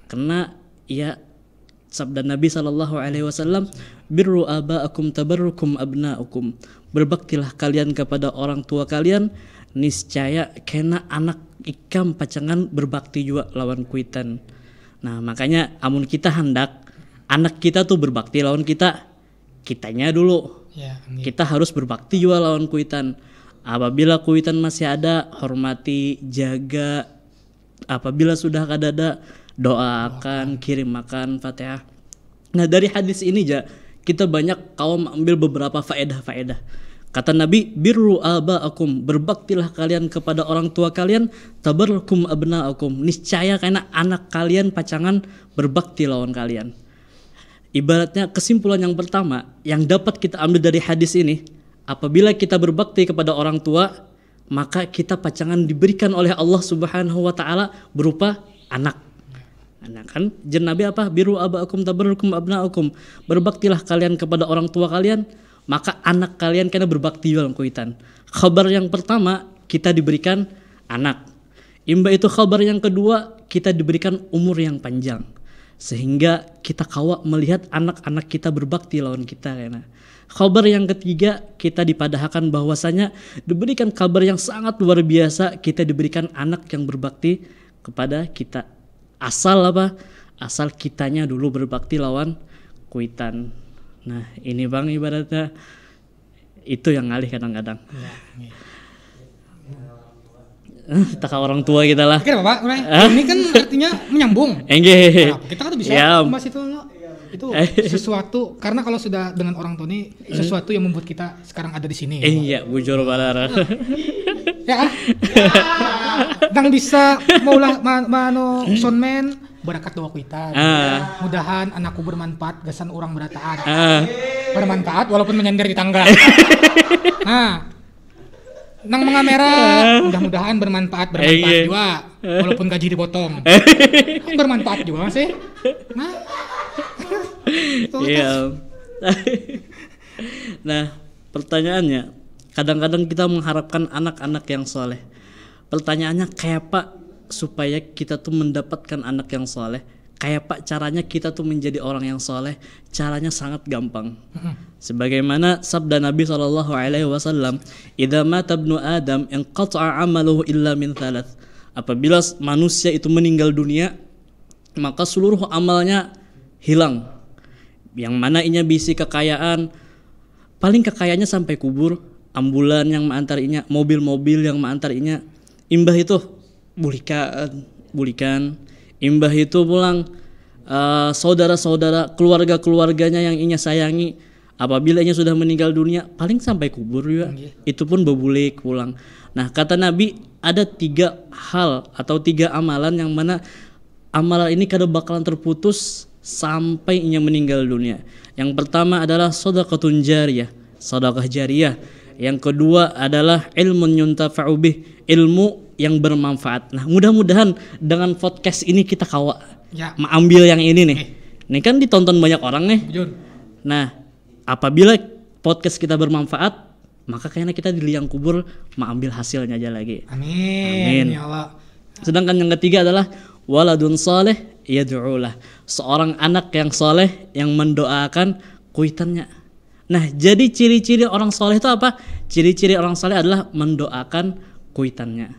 Karena ya sabda Nabi SAW, birru aba'akum tabarrukum abna'ukum, berbaktilah kalian kepada orang tua kalian, niscaya kena anak ikam pacangan berbakti juga lawan kuitan. Nah makanya amun kita hendak anak kita tuh berbakti lawan kitanya dulu Ya, kita harus berbakti juga lawan kuitan. Apabila kuitan masih ada, hormati, jaga. Apabila sudah kadada, doakan, kirim makan, Fatihah. Nah dari hadis ini kita banyak kaum ambil beberapa faedah. Kata Nabi, birru aba'akum, berbaktilah kalian kepada orang tua kalian, tabarrukum abna'akum, niscaya karena anak kalian pacangan berbakti lawan kalian. Ibaratnya kesimpulan yang pertama yang dapat kita ambil dari hadis ini, apabila kita berbakti kepada orang tua, maka kita pacangan diberikan oleh Allah Subhanahu wa taala berupa anak. Anak kan jen Nabi apa? Biru aba'akum tabarrukum abna'akum. Berbaktilah kalian kepada orang tua kalian, maka anak kalian kena berbakti dalam kuitan. Khabar yang pertama kita diberikan anak. Imba itu khabar yang kedua kita diberikan umur yang panjang. Sehingga kita kawa melihat anak-anak kita berbakti lawan kita karena. Kabar yang ketiga kita dipadahkan bahwasanya diberikan kabar yang sangat luar biasa, kita diberikan anak yang berbakti kepada kita. Asal apa? Asal kitanya dulu berbakti lawan kuitan. Nah ini bang ibaratnya itu yang ngalih kadang-kadang. Tak orang tua kita lah. Oke Bapak, ini kan artinya menyambung. Enggak. Nah, kita kan bisa membahas itu sesuatu, karena kalau sudah dengan orang tua ini sesuatu yang membuat kita sekarang ada di sini. Iya, bujur balara. Ya. Nang bisa maulah mano sonmen berangkat doa kuitan. Mudahan anakku bermanfaat, gasan orang berataan. Bermanfaat walaupun menyender di tangga. Nah, nang mengamera mudah-mudahan bermanfaat juga walaupun gaji dipotong. Bermanfaat juga sih. Nah. Iya. Nah, pertanyaannya, kadang-kadang kita mengharapkan anak-anak yang soleh. Pertanyaannya kayak apa supaya kita tuh mendapatkan anak yang soleh? Kayak apa caranya kita tuh menjadi orang yang soleh? Caranya sangat gampang. Sebagaimana sabda Nabi SAW, "Idza mata ibnu Adam inqata'a 'amaluhu illa min thalath." Apabila manusia itu meninggal dunia, maka seluruh amalnya hilang. Yang mana inya bisi kekayaan, paling kekayaannya sampai kubur, ambulan yang mengantar-inya, mobil-mobil yang mengantar-inya, imbah itu bulikan, imbah itu pulang saudara-saudara, keluarga-keluarganya yang inya sayangi, apabila inya sudah meninggal dunia, paling sampai kubur juga, itu pun bebulik pulang. Nah kata Nabi ada 3 hal atau 3 amalan yang mana amalan ini kada bakalan terputus sampai inya meninggal dunia. Yang pertama adalah sedekahun jariyah, sedekah jariyah. Yang kedua adalah ilmun yuntafa'u bih, ilmu yang bermanfaat. Nah, mudah-mudahan dengan podcast ini kita kawa mengambil yang ini nih. Ini kan ditonton banyak orang nih. Jujur. Nah, apabila podcast kita bermanfaat, maka kayaknya kita di liang kubur mengambil hasilnya aja lagi. Amin. Amin. Ya Allah. Sedangkan yang ketiga adalah waladun saleh yad'ulah, seorang anak yang soleh yang mendoakan kuitannya. Nah, jadi ciri-ciri orang soleh itu apa? Ciri-ciri orang soleh adalah mendoakan kuitannya.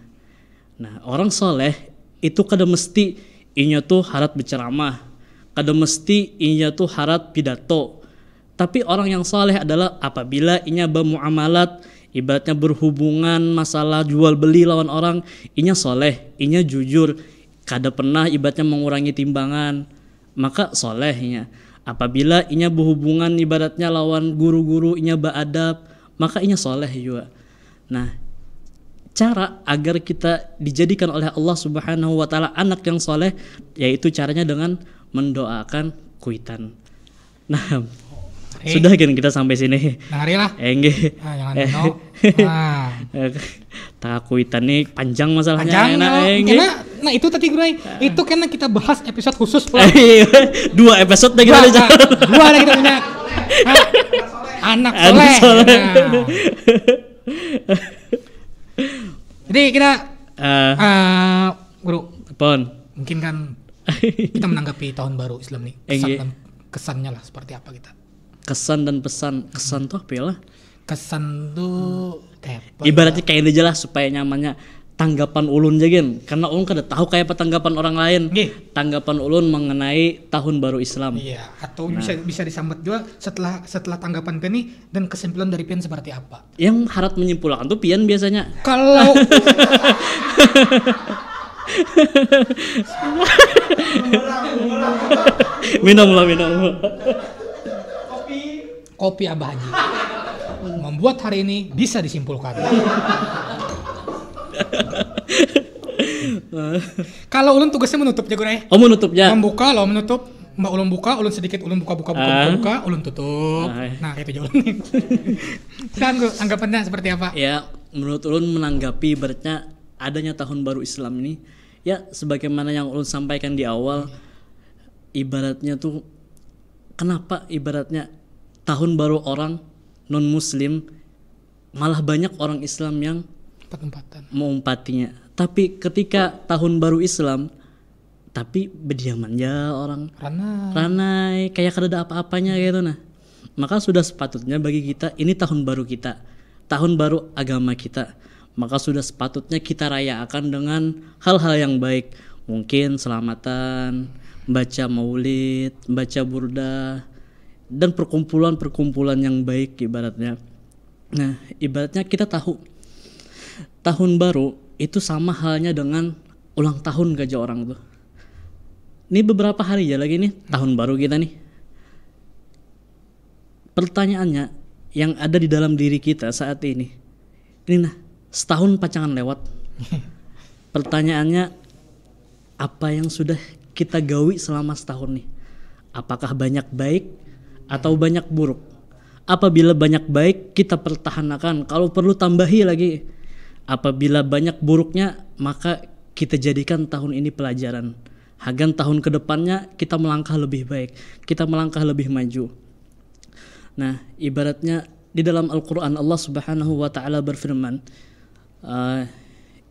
Nah, orang soleh itu kada mesti inya tuh harat berceramah, kada mesti inya tuh harat pidato. Tapi orang yang soleh adalah apabila inya bermuamalat, ibaratnya berhubungan masalah jual beli lawan orang, inya soleh, inya jujur, kada pernah ibaratnya mengurangi timbangan, maka soleh inya. Apabila inya berhubungan ibaratnya lawan guru-guru, inya beradab, maka inya soleh juga. Nah, cara agar kita dijadikan oleh Allah Subhanahu wa taala anak yang soleh, yaitu caranya dengan mendoakan kuitan. Nah, sudah kan kita sampai sini. Dengar lah. Enggak. Jangan no. Tak kuitan nih panjang masalahnya. Panjang Enak, no. enggak. Nah itu tadi Gurai, itu karena kita bahas episode khusus pula. 2 episode lagi ada. Dua lagi kita punya. Anak soleh. Nah. Jadi kita Guru, Pon. mungkin kan kita menanggapi tahun baru Islam nih, kesan dan kesannya lah seperti apa kita. Kesan dan pesan. Kesan tuh apa ya lah? Kesan tuh ibaratnya kayak ini aja lah supaya nyamannya. Tanggapan ulun aja kan, karena ulun kada tahu kayak apa tanggapan orang lain. Tanggapan ulun mengenai tahun baru Islam. Iya, atau bisa disambut juga setelah tanggapan Pian nih dan kesimpulan dari Pian seperti apa? Yang harap menyimpulkan tuh Pian biasanya. Kalau minum. Kopi Abah Haji membuat hari ini bisa disimpulkan. Kalau ulun tugasnya menutup ya Gurai. Oh, menutupnya. Membuka lo menutup. Mbak ulun buka, ulun sedikit ulun buka, ulun tutup. Nah, itu aja ulun. Kan anggapannya seperti apa? Ya, menurut ulun menanggapi ibaratnya adanya tahun baru Islam ini, ya sebagaimana yang ulun sampaikan di awal, ibaratnya tuh kenapa ibaratnya tahun baru orang non muslim malah banyak orang Islam yang mengumpatinya. Tapi ketika tahun baru Islam, tapi berdiaman ya orang ranai kayak kada ada apa-apanya gitu. Nah, maka sudah sepatutnya bagi kita ini tahun baru kita, tahun baru agama kita, maka sudah sepatutnya kita rayakan dengan hal-hal yang baik. Mungkin selamatan, baca maulid, baca burdah, dan perkumpulan yang baik ibaratnya. Nah, ibaratnya kita tahu tahun baru itu sama halnya dengan ulang tahun gajah orang tuh. Ini beberapa hari ya lagi nih tahun baru kita nih. Pertanyaannya yang ada di dalam diri kita saat ini nah setahun pacangan lewat. Pertanyaannya apa yang sudah kita gawi selama setahun nih? Apakah banyak baik atau banyak buruk? Apabila banyak baik kita pertahankan, kalau perlu tambahi lagi. Apabila banyak buruknya maka kita jadikan tahun ini pelajaran. Agar tahun kedepannya kita melangkah lebih baik, kita melangkah lebih maju. Nah, ibaratnya di dalam Al-Quran Allah Subhanahu wa Ta'ala berfirman,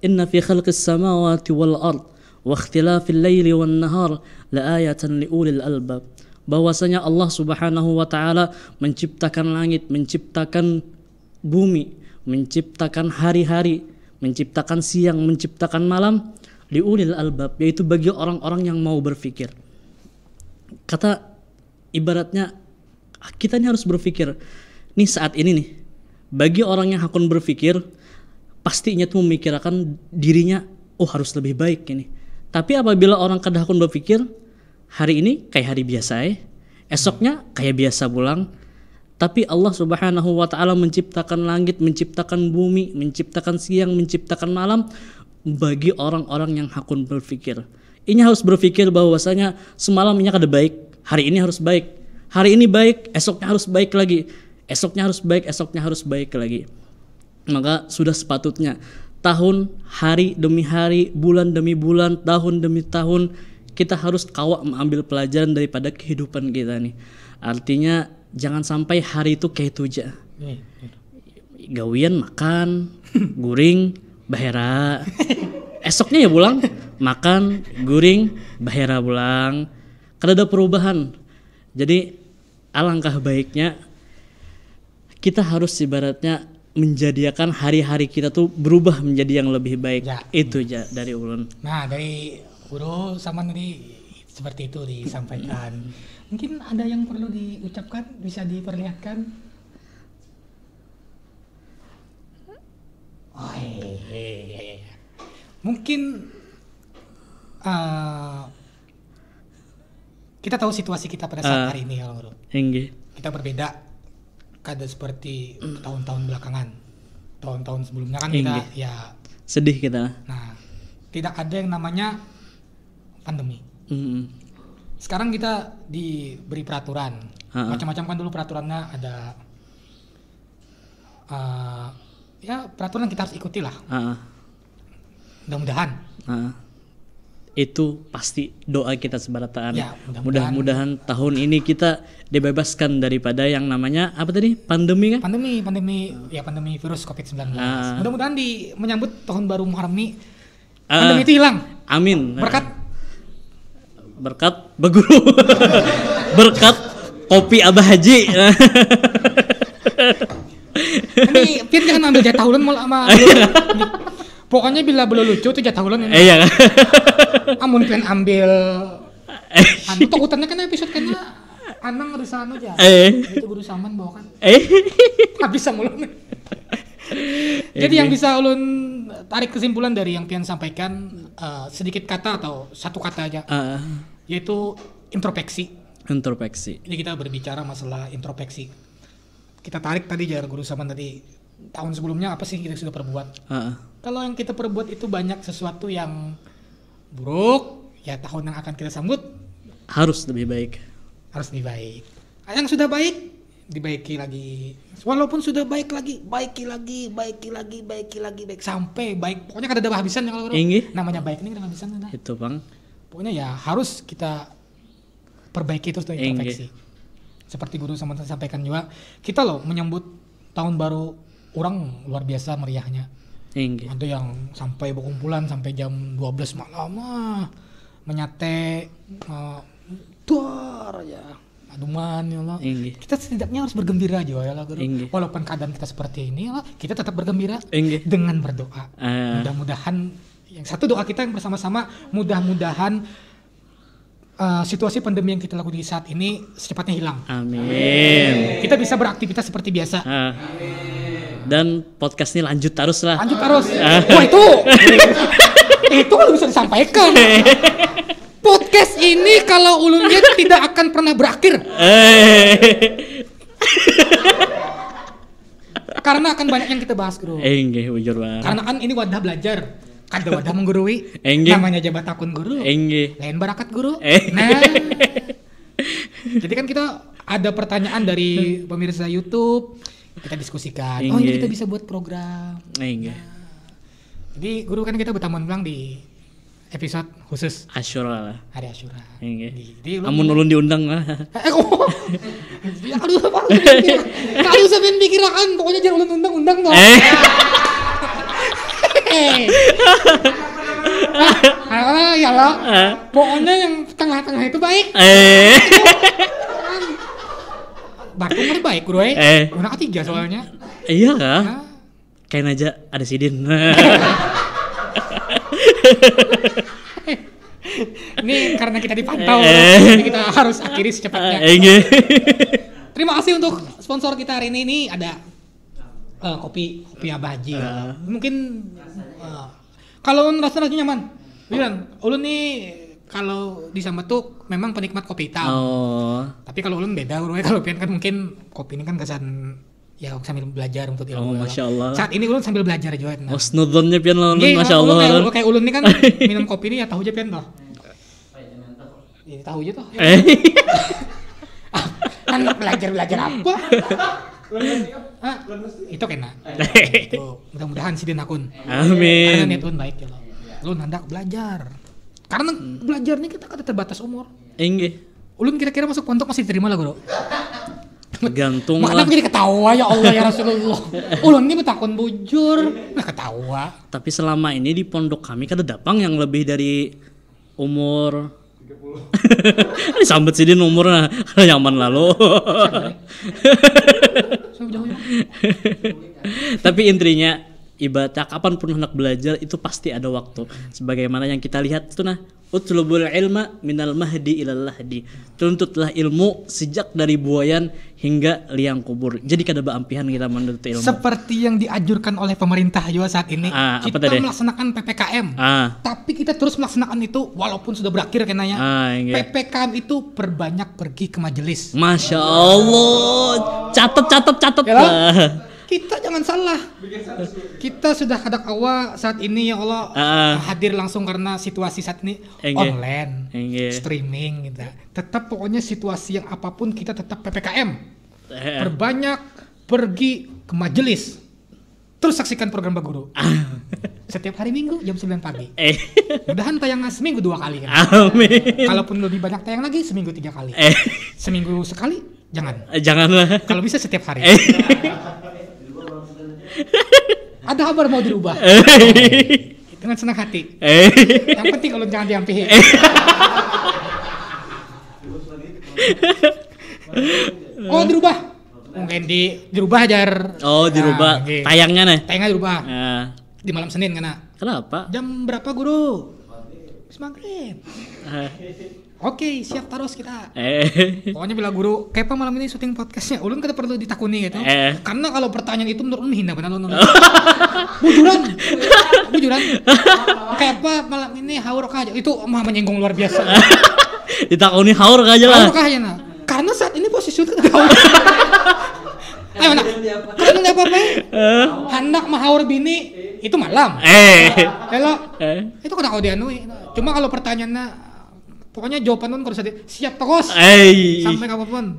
Inna fi khalqis samawati wal ard wa ikhtilafil laili wan nahar la ayatan li ulil albab. Bahwasanya Allah Subhanahu wa Ta'ala menciptakan langit, menciptakan bumi, menciptakan hari-hari, menciptakan siang, menciptakan malam, liulil albab, yaitu bagi orang-orang yang mau berpikir. Kata ibaratnya kita ini harus berpikir. Nih saat ini nih, bagi orang yang akan berpikir, pastinya tuh memikirkan dirinya, oh harus lebih baik ini. Tapi apabila orang kada akan berpikir, hari ini kayak hari biasa esoknya kayak biasa pulang. Tapi Allah Subhanahu wa Ta'ala menciptakan langit, menciptakan bumi, menciptakan siang, menciptakan malam bagi orang-orang yang hakun berpikir. Ini harus berpikir bahwasanya semalam ini kada baik, hari ini harus baik. Hari ini baik, esoknya harus baik lagi. Esoknya harus baik, esoknya harus baik lagi. Maka sudah sepatutnya tahun, hari demi hari, bulan demi bulan, tahun demi tahun kita harus kawak mengambil pelajaran daripada kehidupan kita nih. Artinya jangan sampai hari itu kayak itu aja. Nih. Gawian makan, guring, bahera. Esoknya ya pulang, makan, guring, bahera pulang. Kan ada perubahan. Jadi alangkah baiknya kita harus ibaratnya menjadikan hari-hari kita tuh berubah menjadi yang lebih baik. Ya. Itu aja dari ulun. Nah, dari Guru sama tadi seperti itu disampaikan. Mungkin ada yang perlu diucapkan, bisa diperlihatkan. Oh, iya. Mungkin kita tahu situasi kita pada saat hari ini, Guru. Enggak. Kita berbeda kada seperti tahun-tahun belakangan. Tahun-tahun sebelumnya kan kita ya. Sedih kita. Nah, tidak ada yang namanya pandemi. Sekarang kita diberi peraturan. Macam-macam kan dulu peraturannya ada. Ya peraturan kita harus ikuti lah. Mudah-mudahan. Itu pasti doa kita sebarataan. Ya, mudah-mudahan tahun ini kita dibebaskan daripada yang namanya apa tadi? Pandemi kan? Pandemi virus COVID-19. Mudah-mudahan menyambut tahun baru Muharram ini pandemi itu hilang. Amin. Berkat Baguru. Berkat kopi Abah Haji. Ini Pian jangan ambil jatah ulun mal sama. Pokoknya bila belum lucu tuh jatah ulun ini. Iya. Amun Pian ambil takutannya kan episode kena Anang harus anu aja. Itu Guru Saman bawa kan. Habis sama ulun. Jadi yang bisa ulun tarik kesimpulan dari yang Pian sampaikan sedikit kata atau satu kata aja. Yaitu introspeksi. Ini kita berbicara masalah introspeksi. Kita tarik tadi jar Guru Saman tadi tahun sebelumnya apa sih kita sudah perbuat. Kalau yang kita perbuat itu banyak sesuatu yang buruk, ya tahun yang akan kita sambut harus lebih baik. Yang sudah baik dibaiki lagi. Walaupun sudah baik lagi, baiki lagi sampai baik. Pokoknya kada ada habisan kalau namanya baik ini kada habisan dah. Itu, Bang. Pokoknya ya harus kita perbaiki terus dengan introspeksi. Seperti Guru sama sampaikan juga, kita loh menyambut tahun baru orang luar biasa meriahnya. Ada yang sampai berkumpulan sampai jam 12 malam menyate duar ya. Aduman ya Allah. Kita setidaknya harus bergembira aja ya Allah Guru. Walaupun keadaan kita seperti ini ya Allah, kita tetap bergembira dengan berdoa. Mudah-mudahan yang satu doa kita yang bersama-sama mudah-mudahan situasi pandemi yang kita lakukan di saat ini secepatnya hilang. Amin. Kita bisa beraktivitas seperti biasa. Dan podcast ini lanjut terus lah. Wah itu kalau bisa disampaikan. Podcast ini kalau ulun lihat tidak akan pernah berakhir. Karena akan banyak yang kita bahas, Bro. Bujur banget. Karena kan ini wadah belajar. Kada wadah menggurui. Namanya jabat akun guru. Lain barakat guru. Nah. Jadi kan kita ada pertanyaan dari pemirsa YouTube, kita diskusikan. Ini kita bisa buat program. Jadi Guru kan kita bertamu ulang di episode khusus Asyura lah. Hari Asyura. Amun ulun diundang lah. Aduh, kalau sampean pikiran pokoknya jangan ulun undang-undang dong. Ya lo, pokoknya yang tengah-tengah itu baik. Bartung baik Guru Guna ketiga soalnya. Iya kah? Kain aja ada sidin. Ini karena kita dipantau, jadi kita harus akhiri secepatnya. Terima kasih untuk sponsor kita hari ini ada kopi Abah Haji. Mungkin kalau rasanya nyaman, bilang ulun nih kalau di Samba tuh memang penikmat kopi hitam. Tapi kalau ulun beda, kalau Pian kan mungkin kopi ini kan kesan ya sambil belajar untuk ilmu. Masya Allah. Saat ini ulun sambil belajar juga. Snudonnya Pian ulun, Masya Allah. Kayak ulun nih kan minum kopi ini ya tahu aja Pian toh. Ya, tahu aja toh. Kan belajar apa? Itu kena. Mudah-mudahan sidin akun. Amin. Karena niat ulun baik ya Allah. Ulun hendak belajar. Karena belajar nih kita kan terbatas umur. Ulun kira-kira masuk pondok masih diterima lah Guru. Tergantung Makna lah. jadi ketawa ya Allah ya Rasulullah. Ulun ini betakun bujur, nah ketawa. Tapi selama ini di pondok kami kan ada dapang yang lebih dari umur 30. Disambet sih di umurnya nyaman lalu. So, jauh ya. Tapi intinya ibadah kapanpun hendak belajar itu pasti ada waktu. Sebagaimana yang kita lihat itu nah, utlubul ilma minal mahdi ilal lahdi. Tuntutlah ilmu sejak dari buayan hingga liang kubur. Jadi kada beampihan kita menuntut ilmu. Seperti yang dianjurkan oleh pemerintah juga saat ini, Apa kita tadi? melaksanakan PPKM. Ah, Tapi kita terus melaksanakan itu walaupun sudah berakhir kenanya. iya. PPKM itu perbanyak pergi ke majelis. Masya Allah, catat. Ya lah. Kita jangan salah. Kita sudah kadak awal saat ini ya Allah hadir langsung karena situasi saat ini Engge. online, Engge. streaming gitu. Tetap pokoknya situasi yang apapun kita tetap PPKM. Perbanyak pergi ke majelis. Terus saksikan program Baguru. Setiap hari Minggu jam 9 pagi. Mudahan tayang seminggu 2 kali kan. Amin. Kalaupun lebih banyak tayang lagi seminggu 3 kali. Seminggu sekali jangan. Janganlah. Kalau bisa setiap hari. Ada kabar mau dirubah. Dengan senang hati. Yang penting kalau jangan diampihin. Oh dirubah. Mungkin dirubah ajar. Oh dirubah Nah, tayangnya nih. Tayangnya dirubah. Nah, Di malam Senin kena. kenapa? Jam berapa guru? Maghrib. Oke, siap taros kita. Pokoknya bila guru, kepa malam ini syuting podcastnya, ulun kada perlu ditakuni gitu. Karena kalau pertanyaan itu menurut ulun hina benar ulun. Bujuran. Kepa malam ini haur kah? Itu mah menyinggung luar biasa. Ditakuni haur aja lah. Haur kah ya nah? Karena saat ini posisi ulun kada haur. Ayo nak, kalian nggak apa-apa. Hendak mahaur bini itu malam. Hello, itu kada kau dianui. Cuma kalau pertanyaannya pokoknya jawaban pun harus siap terus sampai kapanpun.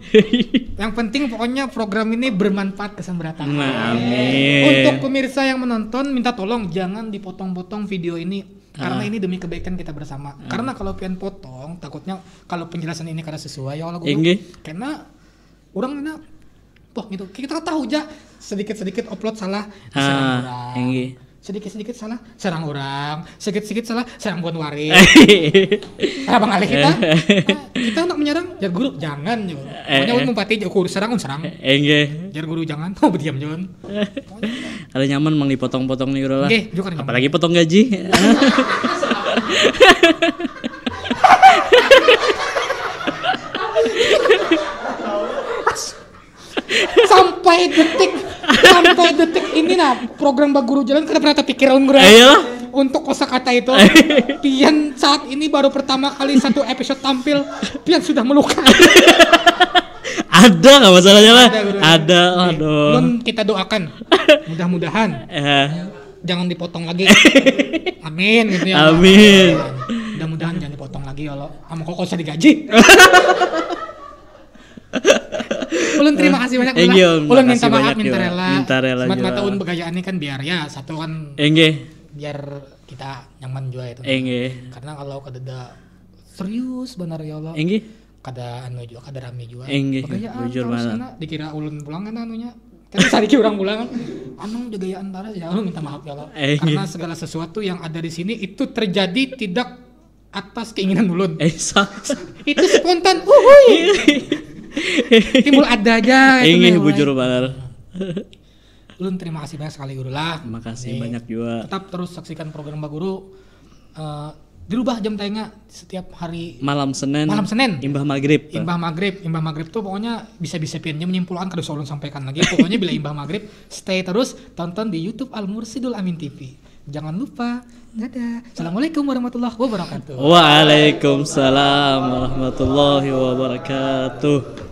Yang penting pokoknya program ini bermanfaat kesemberatan. Amin. Untuk pemirsa yang menonton minta tolong jangan dipotong-potong video ini karena ini demi kebaikan kita bersama. Karena kalau pian potong takutnya kalau penjelasan ini kada sesuai ya Allah guru. Karena orang ini gitu. Kita tahu aja sedikit-sedikit upload salah serang orang. Sedikit-sedikit salah serang orang, sedikit-sedikit salah serang buan waris. Bang alih kita nak menyerang jar guru jangan yo. Pokoknya ulun mumpati guru serang serang. Jar guru jangan. Oh berdiam Jon. Ada nyaman mang dipotong-potong nih guru lah. Apalagi potong gaji. Sampai detik ini nah program Baguru jalan kada pernah terpikiran guru. Untuk kosakata itu pian saat ini baru pertama kali satu episode tampil pian sudah melukai. Ada nggak masalahnya lah? Ada. Aduh. Kita doakan mudah-mudahan jangan dipotong lagi. Amin gitu ya. Amin. Mudah-mudahan jangan dipotong lagi ya Allah. Kamu kok usah digaji. Ulun terima kasih banyak ulun minta maaf minta rela. Semat mata ulun begayaan ini kan biar ya satu kan biar kita nyaman juga itu. Karena kalau kada serius benar ya Allah. Kada anu juga kada rame juga. Begayaan terus dikira ulun pulang kan anunya. Tapi sadiki orang pulang kan anu jagayaan taras ya ulun minta maaf ya Allah. Karena segala sesuatu yang ada di sini itu terjadi tidak atas keinginan ulun. Itu spontan. Timbul ada aja itu bujur banget. Ulun terima kasih banyak sekali guru lah. Terima kasih banyak juga. Tetap terus saksikan program Baguru. Dirubah jam tayangnya setiap hari malam Senin. Imbah maghrib tuh pokoknya bisa-bisa piannya menyimpulkan kada ulun sampaikan lagi. Pokoknya bila imbah maghrib stay terus tonton di YouTube Al Mursidul Amin TV. Jangan lupa. Dadah. Assalamualaikum warahmatullahi wabarakatuh. Waalaikumsalam warahmatullahi wabarakatuh.